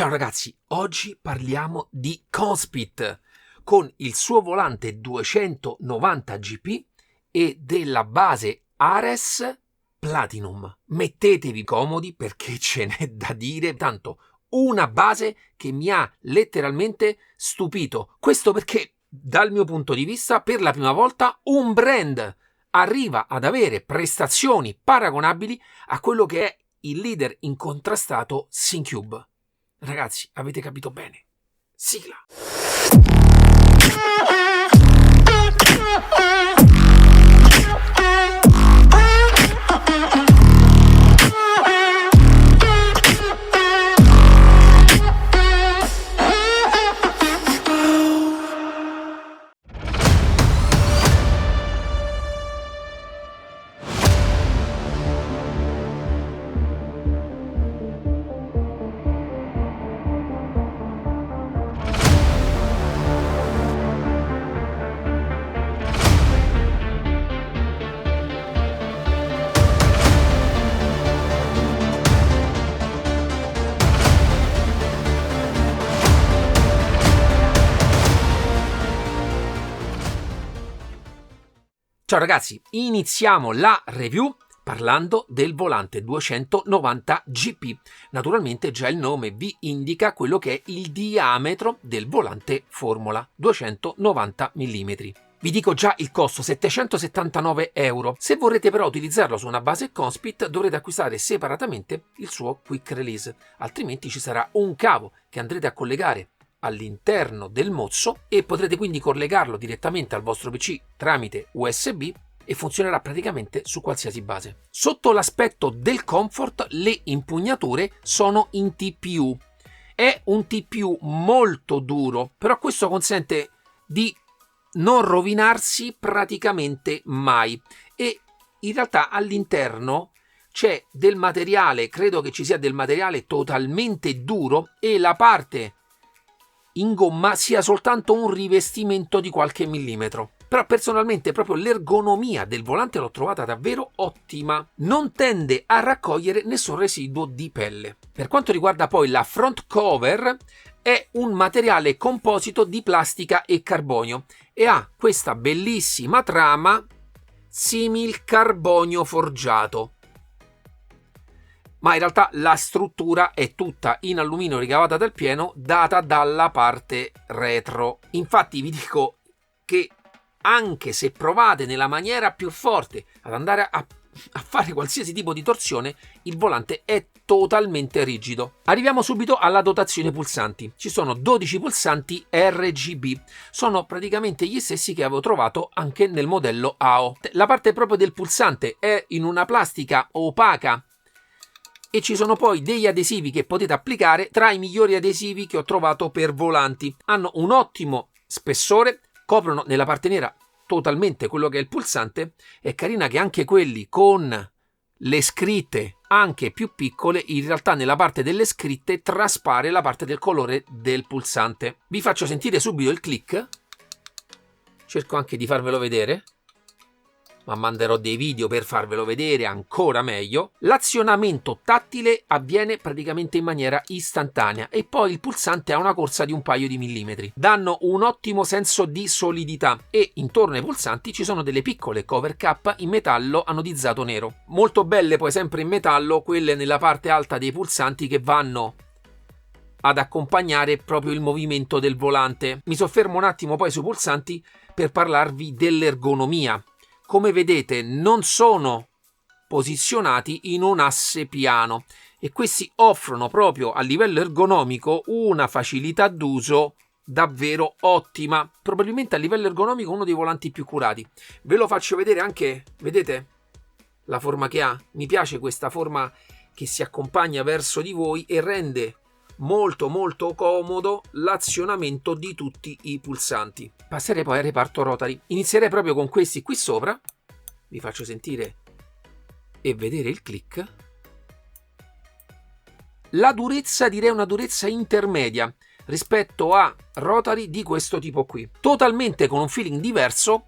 Ciao ragazzi, oggi parliamo di Conspit con il suo volante 290 GP e della base Ares Platinum. Mettetevi comodi perché ce n'è da dire tanto. Una base che mi ha letteralmente stupito. Questo perché, dal mio punto di vista, per la prima volta un brand arriva ad avere prestazioni paragonabili a quello che è il leader incontrastato Syncube. Ragazzi, avete capito bene. Sigla. Ciao ragazzi, iniziamo la review parlando del volante 290 GP. Naturalmente già il nome vi indica quello che è il diametro del volante Formula, 290 mm. Vi dico già il costo, 779 euro. Se vorrete però utilizzarlo su una base Conspit dovrete acquistare separatamente il suo quick release, altrimenti ci sarà un cavo che andrete a collegare all'interno del mozzo e potrete quindi collegarlo direttamente al vostro PC tramite USB e funzionerà praticamente su qualsiasi base. Sotto l'aspetto del comfort, le impugnature sono in TPU. È un TPU molto duro, però questo consente di non rovinarsi praticamente mai, e in realtà all'interno c'è del materiale, credo che ci sia del materiale totalmente duro e la parte in gomma sia soltanto un rivestimento di qualche millimetro. Però personalmente proprio l'ergonomia del volante l'ho trovata davvero ottima, non tende a raccogliere nessun residuo di pelle. Per quanto riguarda poi la front cover, è un materiale composito di plastica e carbonio e ha questa bellissima trama simil carbonio forgiato. Ma in realtà la struttura è tutta in alluminio ricavata dal pieno, data dalla parte retro. Infatti vi dico che anche se provate nella maniera più forte ad andare a fare qualsiasi tipo di torsione, il volante è totalmente rigido. Arriviamo subito alla dotazione pulsanti. Ci sono 12 pulsanti RGB, sono praticamente gli stessi che avevo trovato anche nel modello AO. La parte proprio del pulsante è in una plastica opaca e ci sono poi degli adesivi che potete applicare, tra i migliori adesivi che ho trovato per volanti. Hanno un ottimo spessore, coprono nella parte nera totalmente quello che è il pulsante. È carina che anche quelli con le scritte anche più piccole, in realtà nella parte delle scritte traspare la parte del colore del pulsante. Vi faccio sentire subito il click, cerco anche di farvelo vedere, ma manderò dei video per farvelo vedere ancora meglio. L'azionamento tattile avviene praticamente in maniera istantanea e poi il pulsante ha una corsa di un paio di millimetri. Danno un ottimo senso di solidità e intorno ai pulsanti ci sono delle piccole cover cap in metallo anodizzato nero. Molto belle poi sempre in metallo quelle nella parte alta dei pulsanti che vanno ad accompagnare proprio il movimento del volante. Mi soffermo un attimo poi sui pulsanti per parlarvi dell'ergonomia. Come vedete non sono posizionati in un asse piano e questi offrono proprio a livello ergonomico una facilità d'uso davvero ottima. Probabilmente a livello ergonomico uno dei volanti più curati. Ve lo faccio vedere anche, vedete la forma che ha? Mi piace questa forma che si accompagna verso di voi e rende molto comodo l'azionamento di tutti i pulsanti. Passerei poi al reparto rotary. Inizierei proprio con questi qui sopra. Vi faccio sentire e vedere il click. La durezza, direi una durezza intermedia rispetto a rotary di questo tipo qui. Totalmente con un feeling diverso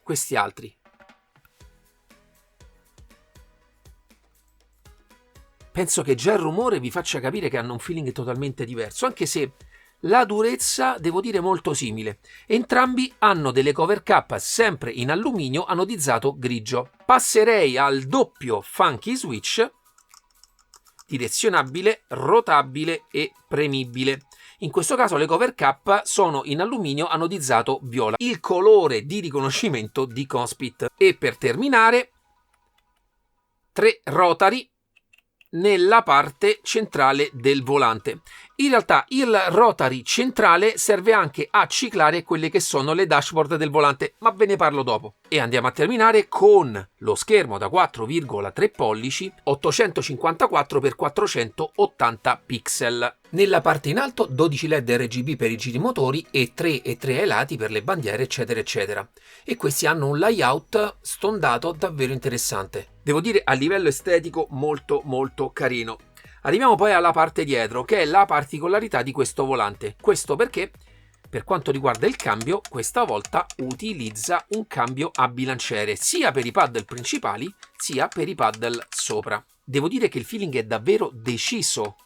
questi altri. penso che già il rumore vi faccia capire che hanno un feeling totalmente diverso, anche se la durezza devo dire molto simile. Entrambi hanno delle cover cap sempre in alluminio anodizzato grigio. Passerei al doppio Funky Switch, direzionabile, rotabile e premibile. In questo caso le cover cap sono in alluminio anodizzato viola, il colore di riconoscimento di Conspit. E per terminare, 3 rotary nella parte centrale del volante. In realtà il rotary centrale serve anche a ciclare quelle che sono le dashboard del volante, ma ve ne parlo dopo. E andiamo a terminare con lo schermo da 4,3 pollici 854x480 pixel. Nella parte in alto 12 LED RGB per i girimotori e 3 e 3 ai lati per le bandiere eccetera eccetera. E questi hanno un layout stondato davvero interessante. Devo dire a livello estetico molto carino. Arriviamo poi alla parte dietro, che è la particolarità di questo volante. Questo perché, per quanto riguarda il cambio, questa volta utilizza un cambio a bilanciere, sia per i paddle principali, sia per i paddle sopra. Devo dire che il feeling è davvero deciso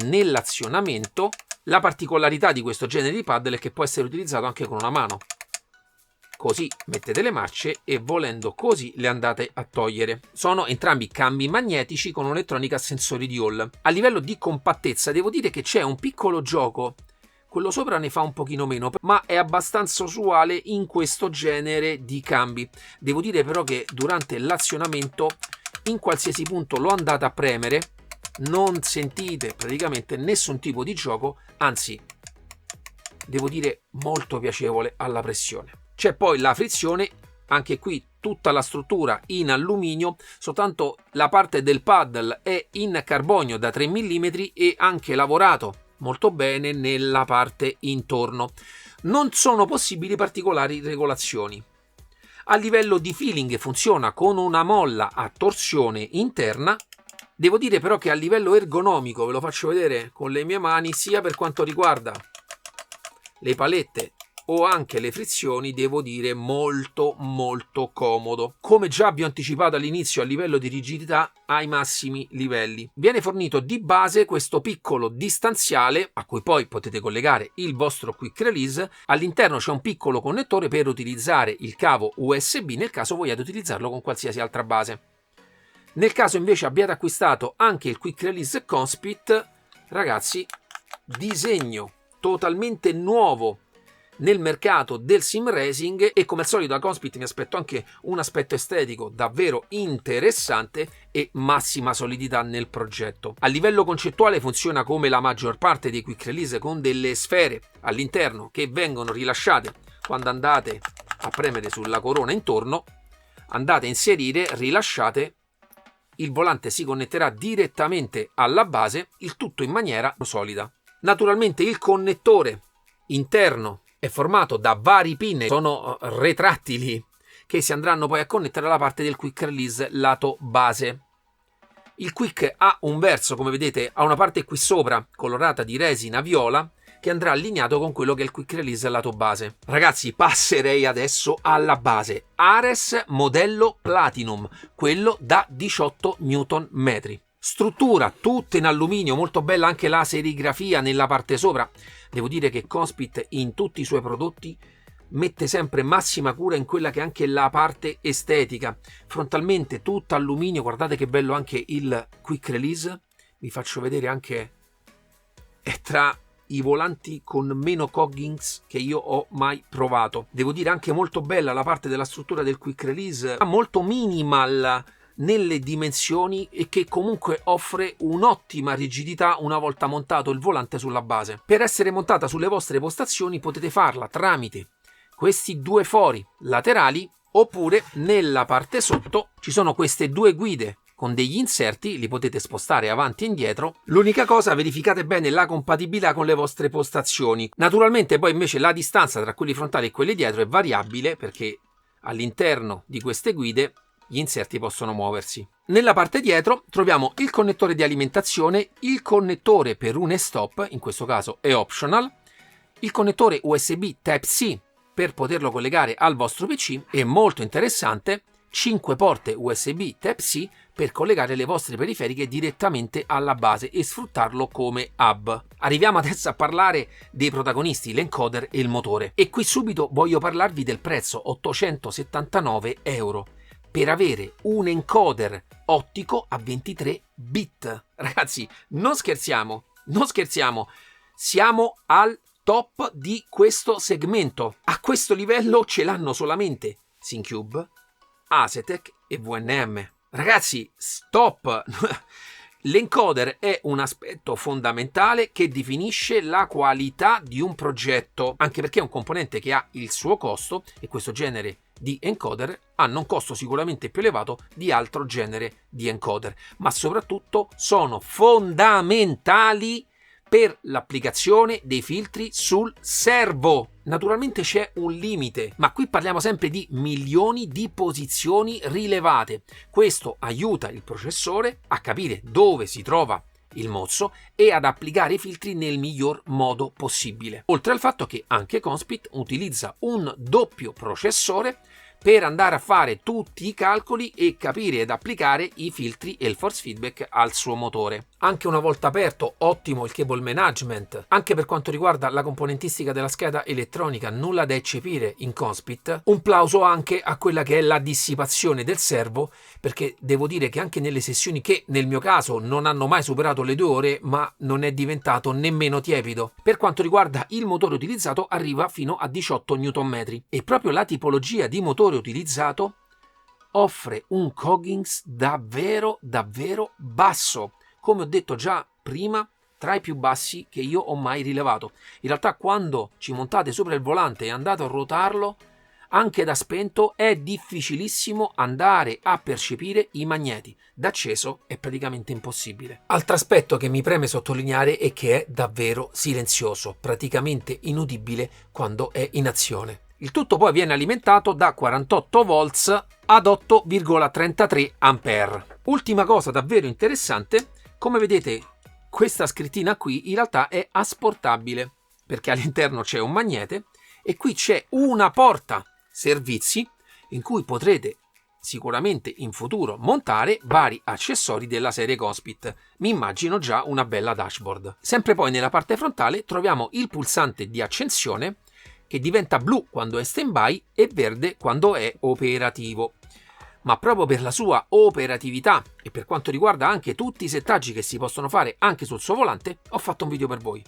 nell'azionamento. La particolarità di questo genere di paddle è che può essere utilizzato anche con una mano. Così mettete le marce e volendo così le andate a togliere. Sono entrambi cambi magnetici con un'elettronica a sensori di Hall. A livello di compattezza devo dire che c'è un piccolo gioco, quello sopra ne fa un pochino meno, ma è abbastanza usuale in questo genere di cambi. Devo dire però che durante l'azionamento in qualsiasi punto lo andate a premere, non sentite praticamente nessun tipo di gioco, anzi devo dire molto piacevole alla pressione. C'è poi la frizione, anche qui tutta la struttura in alluminio, soltanto la parte del paddle è in carbonio da 3 mm e anche lavorato molto bene nella parte intorno. Non sono possibili particolari regolazioni. A livello di feeling funziona con una molla a torsione interna. Devo dire però che a livello ergonomico, ve lo faccio vedere con le mie mani, sia per quanto riguarda le palette o anche le frizioni, devo dire molto comodo. Come già vi ho anticipato all'inizio, a livello di rigidità ai massimi livelli. Viene fornito di base questo piccolo distanziale a cui poi potete collegare il vostro quick release. All'interno c'è un piccolo connettore per utilizzare il cavo USB nel caso vogliate utilizzarlo con qualsiasi altra base. Nel caso invece abbiate acquistato anche il quick release Conspit, ragazzi, disegno totalmente nuovo nel mercato del sim racing, e come al solito da Conspit mi aspetto anche un aspetto estetico davvero interessante e massima solidità nel progetto. A livello concettuale funziona come la maggior parte dei quick release, con delle sfere all'interno che vengono rilasciate quando andate a premere sulla corona intorno, andate a inserire, rilasciate, il volante si connetterà direttamente alla base, il tutto in maniera solida. Naturalmente il connettore interno è formato da vari pin, sono retrattili che si andranno poi a connettere alla parte del quick release lato base. Il quick ha un verso, come vedete, ha una parte qui sopra colorata di resina viola che andrà allineato con quello che è il quick release lato base. Ragazzi, passerei adesso alla base. Ares modello Platinum, quello da 18 Nm. Struttura tutta in alluminio, molto bella anche la serigrafia nella parte sopra. Devo dire che Conspit in tutti i suoi prodotti mette sempre massima cura in quella che è anche la parte estetica. Frontalmente tutta alluminio, guardate che bello anche il quick release. Vi faccio vedere anche, è tra i volanti con meno coggings che io ho mai provato. Devo dire anche molto bella la parte della struttura del quick release, molto minimal nelle dimensioni e che comunque offre un'ottima rigidità una volta montato il volante sulla base. Per essere montata sulle vostre postazioni potete farla tramite questi due fori laterali, oppure nella parte sotto ci sono queste due guide con degli inserti, li potete spostare avanti e indietro. L'unica cosa, verificate bene la compatibilità con le vostre postazioni. Naturalmente poi invece la distanza tra quelli frontali e quelli dietro è variabile, perché all'interno di queste guide gli inserti possono muoversi. Nella parte dietro troviamo il connettore di alimentazione, il connettore per un e-stop, in questo caso è optional, il connettore USB Type-C per poterlo collegare al vostro PC e, molto interessante, 5 porte USB Type-C per collegare le vostre periferiche direttamente alla base e sfruttarlo come hub. Arriviamo adesso a parlare dei protagonisti, l'encoder e il motore. E qui subito voglio parlarvi del prezzo, 879 euro, per avere un encoder ottico a 23 bit. Ragazzi, non scherziamo, siamo al top di questo segmento. A questo livello ce l'hanno solamente Syncube, Asetek e VNM. Ragazzi, stop! L'encoder è un aspetto fondamentale che definisce la qualità di un progetto, anche perché è un componente che ha il suo costo e questo genere di encoder hanno un costo sicuramente più elevato di altro genere di encoder, ma soprattutto sono fondamentali per l'applicazione dei filtri sul servo. Naturalmente c'è un limite, ma qui parliamo sempre di milioni di posizioni rilevate. Questo aiuta il processore a capire dove si trova il mozzo e ad applicare i filtri nel miglior modo possibile. Oltre al fatto che anche Conspit utilizza un doppio processore per andare a fare tutti i calcoli e capire ed applicare i filtri e il force feedback al suo motore. Anche una volta aperto, ottimo il cable management. Anche per quanto riguarda la componentistica della scheda elettronica, nulla da eccepire in Conspit. Un plauso anche a quella che è la dissipazione del servo, perché devo dire che anche nelle sessioni che nel mio caso non hanno mai superato le 2 ore, ma non è diventato nemmeno tiepido. Per quanto riguarda il motore utilizzato, arriva fino a 18 Nm e proprio la tipologia di motore utilizzato offre un Coggins davvero basso, come ho detto già prima, tra i più bassi che io ho mai rilevato. In realtà quando ci montate sopra il volante e andate a ruotarlo, anche da spento è difficilissimo andare a percepire i magneti. Da acceso è praticamente impossibile. Altro aspetto che mi preme sottolineare è che è davvero silenzioso, praticamente inudibile quando è in azione. Il tutto poi viene alimentato da 48 volts ad 8,33 ampere. Ultima cosa davvero interessante, come vedete questa scrittina qui in realtà è asportabile, perché all'interno c'è un magnete e qui c'è una porta servizi in cui potrete sicuramente in futuro montare vari accessori della serie Conspit. Mi immagino già una bella dashboard. Sempre poi nella parte frontale troviamo il pulsante di accensione che diventa blu quando è stand-by e verde quando è operativo. Ma proprio per la sua operatività e per quanto riguarda anche tutti i settaggi che si possono fare anche sul suo volante, ho fatto un video per voi.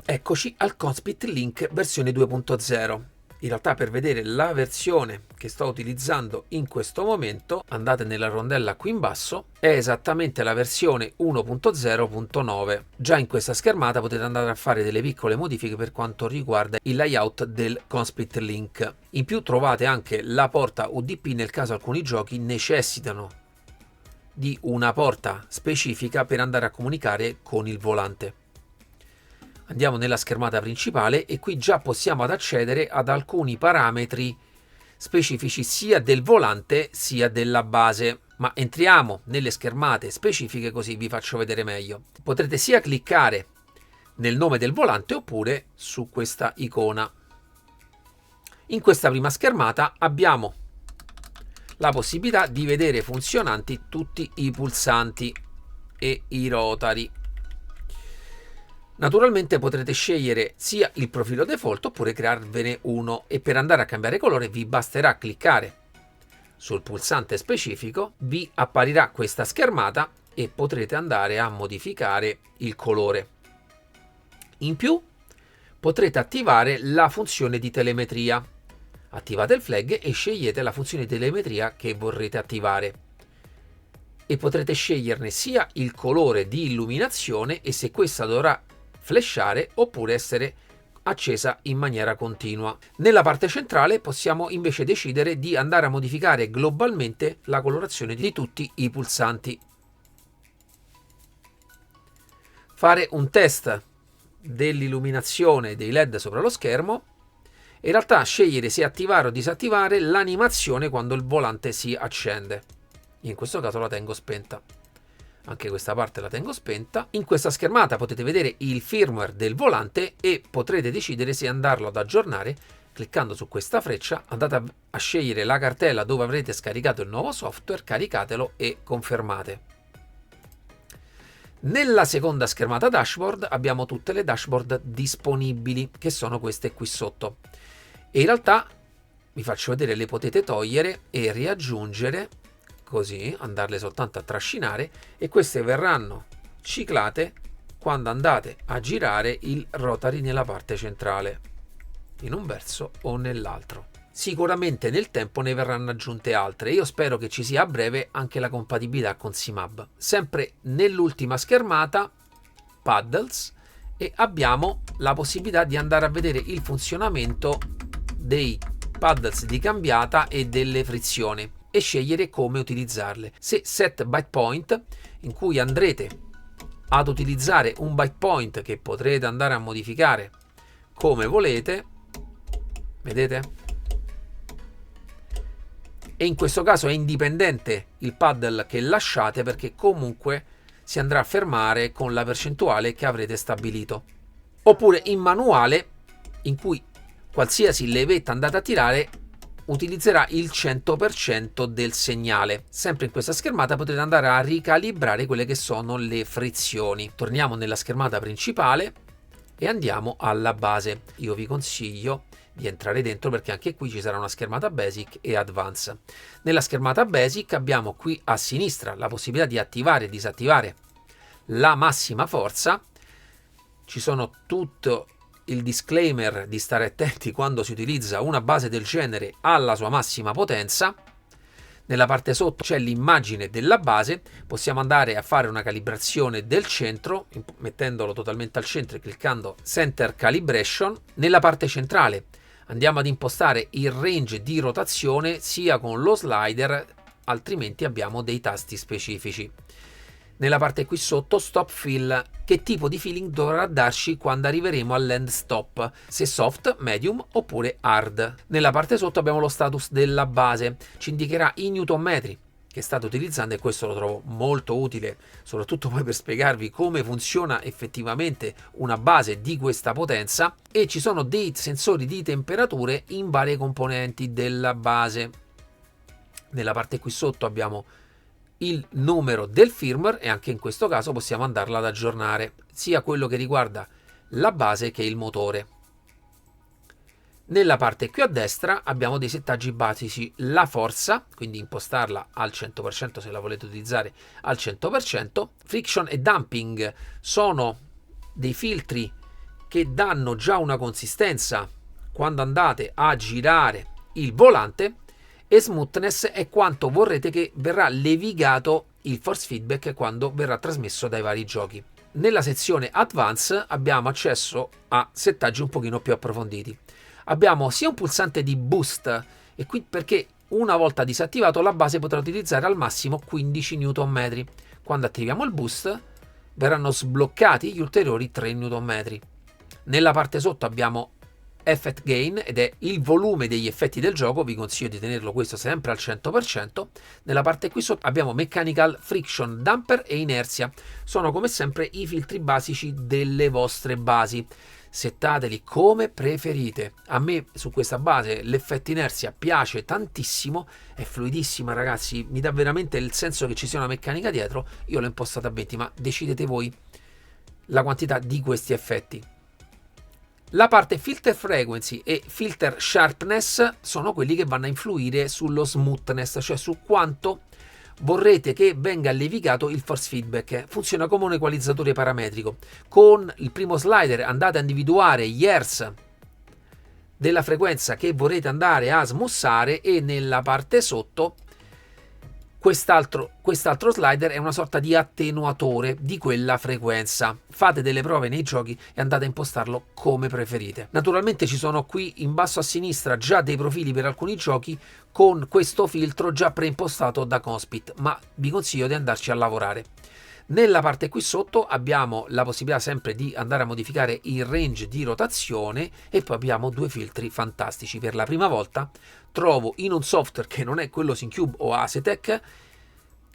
Eccoci al Conspit Link versione 2.0. In realtà per vedere la versione che sto utilizzando in questo momento, andate nella rondella qui in basso, è esattamente la versione 1.0.9. Già in questa schermata potete andare a fare delle piccole modifiche per quanto riguarda il layout del Conspit Link. In più trovate anche la porta UDP nel caso alcuni giochi necessitano di una porta specifica per andare a comunicare con il volante. Andiamo nella schermata principale e qui già possiamo accedere ad alcuni parametri specifici sia del volante sia della base, ma entriamo nelle schermate specifiche così vi faccio vedere meglio. Potrete sia cliccare nel nome del volante oppure su questa icona. In questa prima schermata abbiamo la possibilità di vedere funzionanti tutti i pulsanti e i rotari. Naturalmente potrete scegliere sia il profilo default oppure crearvene uno e per andare a cambiare colore vi basterà cliccare sul pulsante specifico, vi apparirà questa schermata e potrete andare a modificare il colore. In più potrete attivare la funzione di telemetria. Attivate il flag e scegliete la funzione di telemetria che vorrete attivare. E potrete sceglierne sia il colore di illuminazione e se questa dovrà flashare oppure essere accesa in maniera continua. Nella parte centrale possiamo invece decidere di andare a modificare globalmente la colorazione di tutti i pulsanti. Fare un test dell'illuminazione dei LED sopra lo schermo e in realtà scegliere se attivare o disattivare l'animazione quando il volante si accende. In questo caso la tengo spenta. Anche questa parte la tengo spenta. In questa schermata potete vedere il firmware del volante e potrete decidere se andarlo ad aggiornare cliccando su questa freccia andate a scegliere la cartella dove avrete scaricato il nuovo software, caricatelo e confermate. Nella seconda schermata dashboard abbiamo tutte le dashboard disponibili, che sono queste qui sotto, e in realtà vi faccio vedere, le potete togliere e riaggiungere, così andarle soltanto a trascinare, e queste verranno ciclate quando andate a girare il rotary nella parte centrale, in un verso o nell'altro. Sicuramente nel tempo ne verranno aggiunte altre. Io spero che ci sia a breve anche la compatibilità con CMAB. Sempre nell'ultima schermata, paddles, e abbiamo la possibilità di andare a vedere il funzionamento dei paddles di cambiata e delle frizioni e scegliere come utilizzarle. Se set byte point, in cui andrete ad utilizzare un byte point che potrete andare a modificare come volete, vedete? E in questo caso è indipendente il paddle che lasciate, perché comunque si andrà a fermare con la percentuale che avrete stabilito. Oppure in manuale, in cui qualsiasi levetta andate a tirare utilizzerà il 100% del segnale. Sempre in questa schermata potrete andare a ricalibrare quelle che sono le frizioni. Torniamo nella schermata principale e andiamo alla base. Io vi consiglio di entrare dentro, perché anche qui ci sarà una schermata basic e advanced. Nella schermata basic abbiamo qui a sinistra la possibilità di attivare e disattivare la massima forza. Ci sono tutto il disclaimer di stare attenti quando si utilizza una base del genere alla sua massima potenza. Nella parte sotto c'è l'immagine della base, possiamo andare a fare una calibrazione del centro mettendolo totalmente al centro e cliccando Center Calibration. Nella parte centrale andiamo ad impostare il range di rotazione sia con lo slider, altrimenti abbiamo dei tasti specifici. Nella parte qui sotto stop fill, che tipo di feeling dovrà darci quando arriveremo all'end stop, se soft, medium oppure hard. Nella parte sotto abbiamo lo status della base, ci indicherà i newton metri che state utilizzando, e questo lo trovo molto utile, soprattutto poi per spiegarvi come funziona effettivamente una base di questa potenza. E ci sono dei sensori di temperature in varie componenti della base. Nella parte qui sotto abbiamo il numero del firmware e anche in questo caso possiamo andarla ad aggiornare, sia quello che riguarda la base che il motore. Nella parte qui a destra abbiamo dei settaggi basici, la forza, quindi impostarla al 100% se la volete utilizzare al 100%, friction e damping sono dei filtri che danno già una consistenza quando andate a girare il volante, e smoothness è quanto vorrete che verrà levigato il force feedback quando verrà trasmesso dai vari giochi. Nella sezione Advanced abbiamo accesso a settaggi un pochino più approfonditi. Abbiamo sia un pulsante di boost, e qui perché una volta disattivato la base potrà utilizzare al massimo 15 Nm. Quando attiviamo il boost verranno sbloccati gli ulteriori 3 Nm. Nella parte sotto abbiamo Effect Gain, ed è il volume degli effetti del gioco, vi consiglio di tenerlo questo sempre al 100%. Nella parte qui sotto abbiamo Mechanical Friction, Damper e Inerzia, sono come sempre i filtri basici delle vostre basi, settateli come preferite. A me su questa base l'effetto inerzia piace tantissimo, è fluidissima ragazzi, mi dà veramente il senso che ci sia una meccanica dietro. Io l'ho impostata a 20, ma decidete voi la quantità di questi effetti. La parte Filter Frequency e Filter Sharpness sono quelli che vanno a influire sullo smoothness, cioè su quanto vorrete che venga levigato il force feedback. Funziona come un equalizzatore parametrico. Con il primo slider andate a individuare gli hertz della frequenza che vorrete andare a smussare, e nella parte sotto quest'altro slider è una sorta di attenuatore di quella frequenza. Fate delle prove nei giochi e andate a impostarlo come preferite. Naturalmente ci sono qui in basso a sinistra già dei profili per alcuni giochi con questo filtro già preimpostato da Conspit, ma vi consiglio di andarci a lavorare. Nella parte qui sotto abbiamo la possibilità sempre di andare a modificare il range di rotazione, e poi abbiamo due filtri fantastici. Per la prima volta trovo in un software che non è quello Syncube o Asetec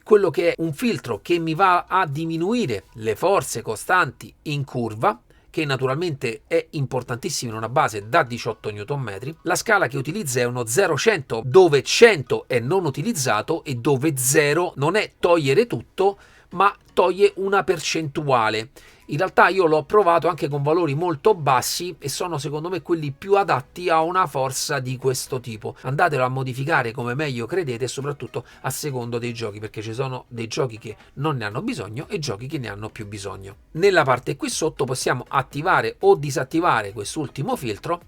quello che è un filtro che mi va a diminuire le forze costanti in curva che naturalmente è importantissimo in una base da 18 Nm. La scala che utilizza è uno 0-100, dove 100 è non utilizzato e dove 0 non è togliere tutto, ma toglie una percentuale. In realtà io l'ho provato anche con valori molto bassi e sono secondo me quelli più adatti a una forza di questo tipo. Andatelo a modificare come meglio credete e soprattutto a secondo dei giochi, perché ci sono dei giochi che non ne hanno bisogno e giochi che ne hanno più bisogno. Nella parte qui sotto possiamo attivare o disattivare quest'ultimo filtro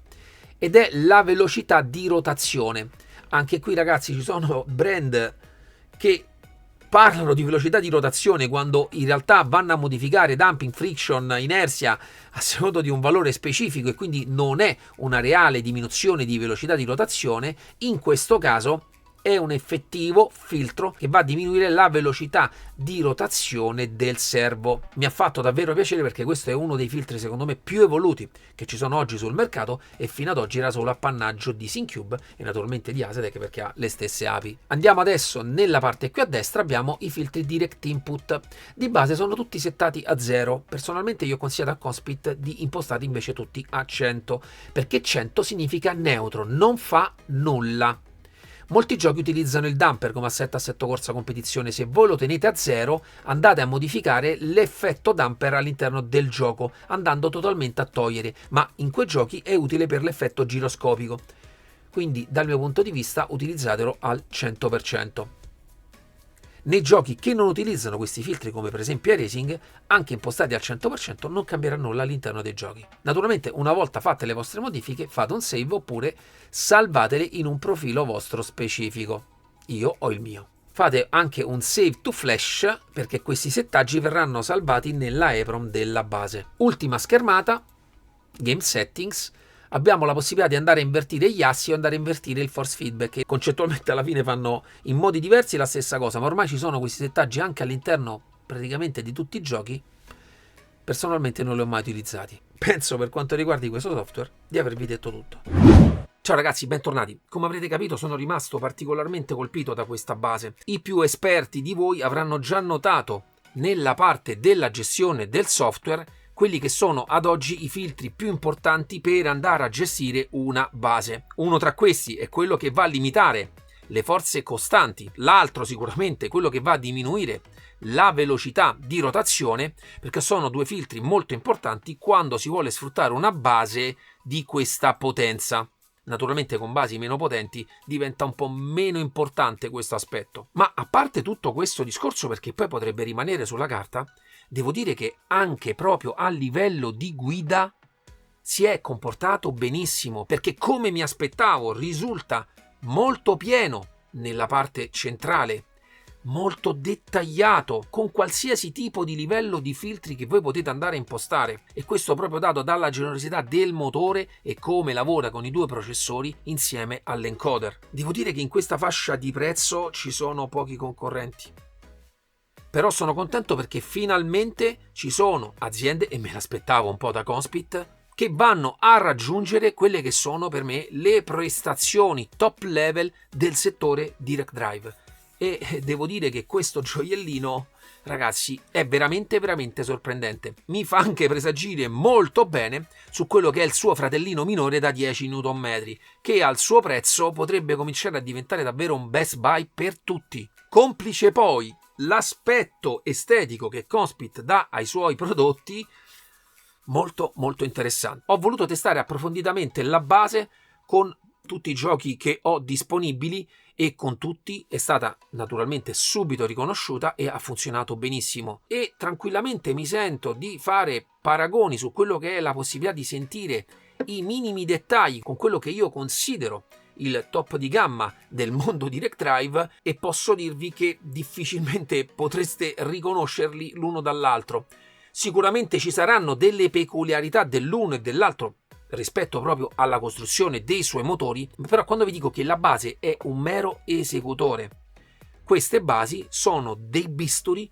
ed è la velocità di rotazione. Anche qui ragazzi ci sono brand che parlano di velocità di rotazione quando in realtà vanno a modificare damping, friction, inerzia a secondo di un valore specifico e quindi non è una reale diminuzione di velocità di rotazione. In questo caso è un effettivo filtro che va a diminuire la velocità di rotazione del servo. Mi ha fatto davvero piacere perché questo è uno dei filtri secondo me più evoluti che ci sono oggi sul mercato e fino ad oggi era solo appannaggio di Syncube e naturalmente di Asetek perché ha le stesse API. Andiamo adesso nella parte qui a destra, abbiamo i filtri Direct Input. Di base sono tutti settati a 0. Personalmente io consiglio a Conspit di impostarli invece tutti a 100 perché 100 significa neutro, non fa nulla. Molti giochi utilizzano il damper come assetto corsa competizione. Se voi lo tenete a 0 andate a modificare l'effetto damper all'interno del gioco andando totalmente a togliere, ma in quei giochi è utile per l'effetto giroscopico, quindi dal mio punto di vista utilizzatelo al 100%. Nei giochi che non utilizzano questi filtri come per esempio iRacing, anche impostati al 100% non cambierà nulla all'interno dei giochi. Naturalmente una volta fatte le vostre modifiche fate un save oppure salvatele in un profilo vostro specifico. Io ho il mio. Fate anche un save to flash perché questi settaggi verranno salvati nella EEPROM della base. Ultima schermata, Game Settings. Abbiamo la possibilità di andare a invertire gli assi o andare a invertire il force feedback, che concettualmente alla fine fanno in modi diversi la stessa cosa, ma ormai ci sono questi settaggi anche all'interno praticamente di tutti i giochi. Personalmente non li ho mai utilizzati. Penso, per quanto riguarda questo software, di avervi detto tutto. Ciao ragazzi, bentornati. Come avrete capito sono rimasto particolarmente colpito da questa base. I più esperti di voi avranno già notato nella parte della gestione del software quelli che sono ad oggi i filtri più importanti per andare a gestire una base. Uno tra questi è quello che va a limitare le forze costanti, l'altro sicuramente quello che va a diminuire la velocità di rotazione, perché sono due filtri molto importanti quando si vuole sfruttare una base di questa potenza. Naturalmente con basi meno potenti diventa un po' meno importante questo aspetto. Ma a parte tutto questo discorso, perché poi potrebbe rimanere sulla carta, devo dire che anche proprio a livello di guida si è comportato benissimo, perché come mi aspettavo risulta molto pieno nella parte centrale, molto dettagliato, con qualsiasi tipo di livello di filtri che voi potete andare a impostare, e questo proprio dato dalla generosità del motore e come lavora con i due processori insieme all'encoder. Devo dire che in questa fascia di prezzo ci sono pochi concorrenti, però sono contento perché finalmente ci sono aziende, e me l'aspettavo un po' da Conspit, che vanno a raggiungere quelle che sono per me le prestazioni top level del settore Direct Drive. E devo dire che questo gioiellino, ragazzi, è veramente sorprendente. Mi fa anche presagire molto bene su quello che è il suo fratellino minore da 10 Nm, che al suo prezzo potrebbe cominciare a diventare davvero un best buy per tutti. Complice poi l'aspetto estetico che Conspit dà ai suoi prodotti, molto interessante. Ho voluto testare approfonditamente la base con tutti i giochi che ho disponibili e con tutti è stata naturalmente subito riconosciuta e ha funzionato benissimo, e tranquillamente mi sento di fare paragoni su quello che è la possibilità di sentire i minimi dettagli con quello che io considero il top di gamma del mondo Direct Drive, e posso dirvi che difficilmente potreste riconoscerli l'uno dall'altro. Sicuramente ci saranno delle peculiarità dell'uno e dell'altro rispetto proprio alla costruzione dei suoi motori, però quando vi dico che la base è un mero esecutore, queste basi sono dei bisturi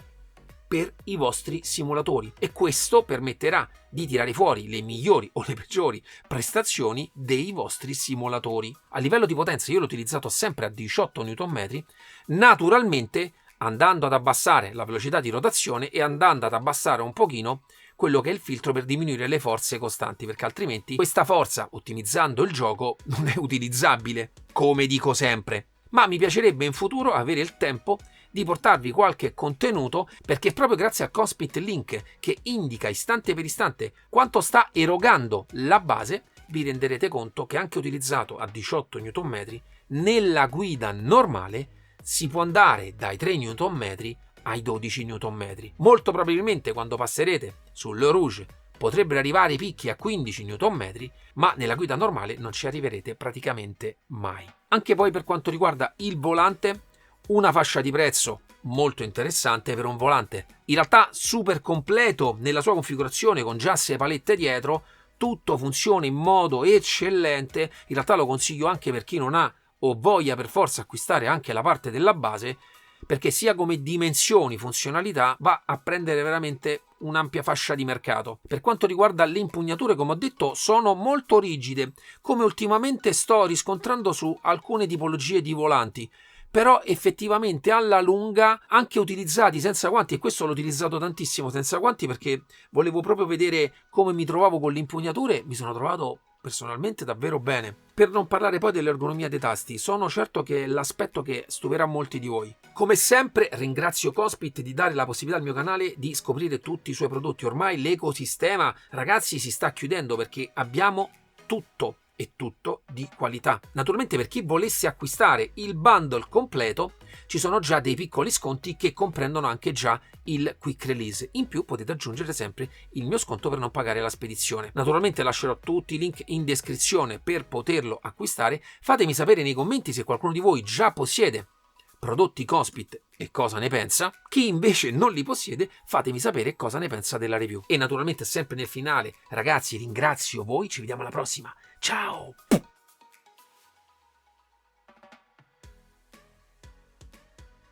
per i vostri simulatori, e questo permetterà di tirare fuori le migliori o le peggiori prestazioni dei vostri simulatori. A livello di potenza io l'ho utilizzato sempre a 18 Nm, naturalmente andando ad abbassare la velocità di rotazione e andando ad abbassare un pochino quello che è il filtro per diminuire le forze costanti, perché altrimenti questa forza, ottimizzando il gioco, non è utilizzabile, come dico sempre. Ma mi piacerebbe in futuro avere il tempo di portarvi qualche contenuto, perché proprio grazie al Cockpit Link, che indica istante per istante quanto sta erogando la base, vi renderete conto che anche utilizzato a 18 Nm nella guida normale si può andare dai 3 Nm ai 12 Nm. Molto probabilmente quando passerete sul Rouge potrebbero arrivare i picchi a 15 Nm, ma nella guida normale non ci arriverete praticamente mai. Anche poi per quanto riguarda il volante, una fascia di prezzo molto interessante per un volante in realtà super completo nella sua configurazione, con già 6 palette dietro, tutto funziona in modo eccellente. In realtà lo consiglio anche per chi non ha o voglia per forza acquistare anche la parte della base, perché sia come dimensioni, funzionalità, va a prendere veramente un'ampia fascia di mercato. Per quanto riguarda le impugnature, come ho detto, sono molto rigide, come ultimamente sto riscontrando su alcune tipologie di volanti, però effettivamente alla lunga, anche utilizzati senza guanti, e questo l'ho utilizzato tantissimo senza guanti perché volevo proprio vedere come mi trovavo con le impugnature, mi sono trovato personalmente davvero bene. Per non parlare poi dell'ergonomia dei tasti, sono certo che è l'aspetto che stupirà molti di voi. Come sempre ringrazio Cockpit di dare la possibilità al mio canale di scoprire tutti i suoi prodotti. Ormai l'ecosistema, ragazzi, si sta chiudendo perché abbiamo tutto e tutto di qualità. Naturalmente per chi volesse acquistare il bundle completo ci sono già dei piccoli sconti che comprendono anche già il quick release. In più potete aggiungere sempre il mio sconto per non pagare la spedizione. Naturalmente lascerò tutti i link in descrizione per poterlo acquistare. Fatemi sapere nei commenti se qualcuno di voi già possiede prodotti Cockpit e cosa ne pensa. Chi invece non li possiede, fatemi sapere cosa ne pensa della review. E naturalmente sempre nel finale, ragazzi, ringrazio voi, ci vediamo alla prossima. Ciao!